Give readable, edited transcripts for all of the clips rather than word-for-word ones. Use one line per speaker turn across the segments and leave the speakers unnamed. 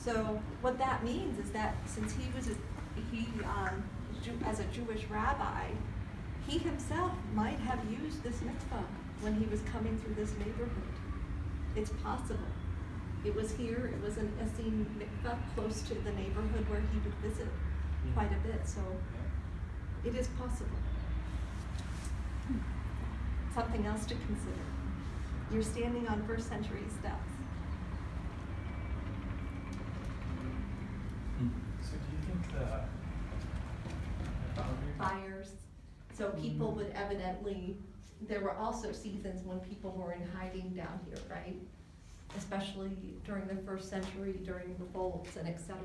So what that means is that since he was as a Jewish rabbi, he himself might have used this mikveh when he was coming through this neighborhood. It's possible. It was here, it was an Essene mikveh close to the neighborhood where he would visit quite a bit, so it is possible. Something else to consider. You're standing on first century steps.
So do you think the
fires? So people would evidently, there were also seasons when people were in hiding down here, right? Especially during the first century, during revolts and etc.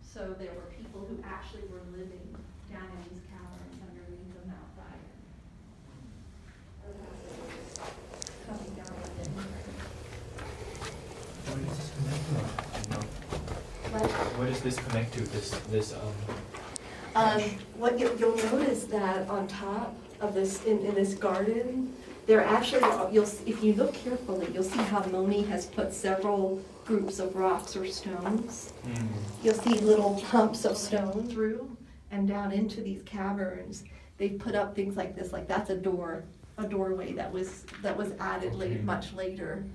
So there were people who actually were living down in these caverns underneath the Mount Zion. Coming down with it.
What does this connect to? This
What you'll notice that on top of this, in this garden, there actually, if you look carefully, you'll see how Moni has put several groups of rocks or stones. You'll see little humps of stone through and down into these caverns. They've put up things like this, like that's a doorway that was added much later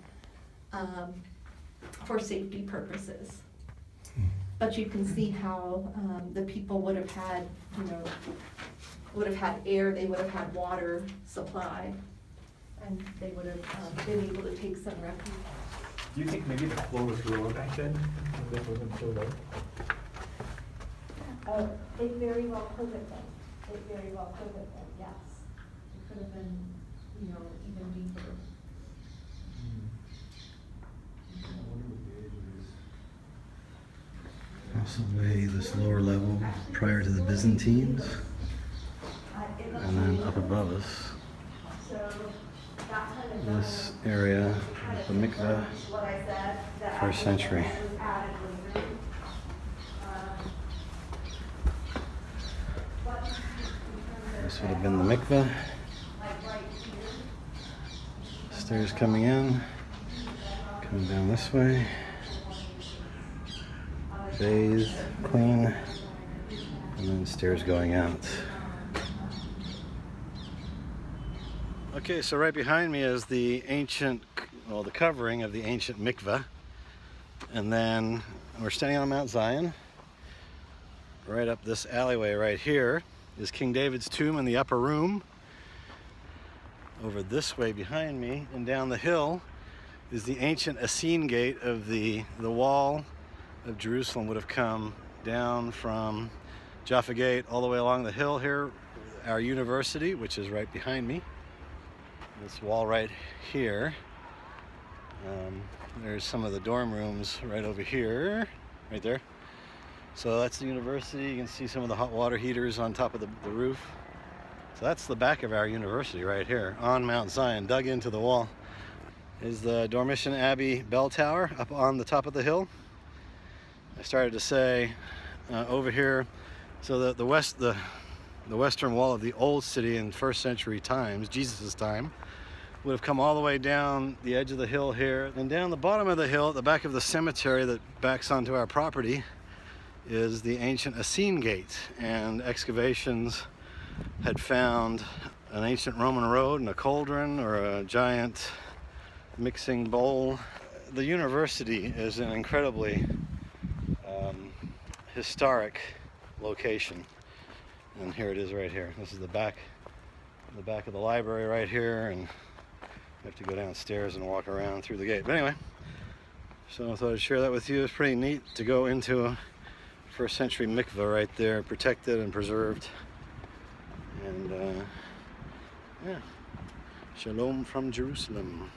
for safety purposes. But you can see how the people would have had, air, they would have had water supply, and they would have been able to take some refuge.
Do you think maybe the floor was lower back then? It wasn't so low?
It very well could have been. Yes. It could have been, even deeper.
Possibly this lower level prior to the Byzantines, and then up above us, this area, the mikveh, first century. This would have been the mikveh. Stairs coming in, coming down this way. Bathe, clean, and then stairs going out. Okay, so right behind me is the the covering of the ancient mikveh. And then we're standing on Mount Zion. Right up this alleyway right here is King David's tomb in the upper room. Over this way behind me and down the hill is the ancient Essene gate of the wall of Jerusalem would have come down from Jaffa Gate all the way along the hill here. Our university, which is right behind me. This wall right here. There's some of the dorm rooms right over here, right there. So that's the university. You can see some of the hot water heaters on top of the roof. So that's the back of our university right here on Mount Zion, dug into the wall. Is the Dormition Abbey bell tower up on the top of the hill. I started to say over here, so the western wall of the old city in first century times, Jesus' time, would have come all the way down the edge of the hill here. And down the bottom of the hill, at the back of the cemetery that backs onto our property, is the ancient Essene gate. And excavations had found an ancient Roman road and a cauldron or a giant mixing bowl. The university is an incredibly historic location, and here it is right here. This is the back of the library right here, and you have to go downstairs and walk around through the gate. But anyway, so I thought I'd share that with you. It's pretty neat to go into a first century mikveh right there, protected and preserved. And yeah, shalom from Jerusalem.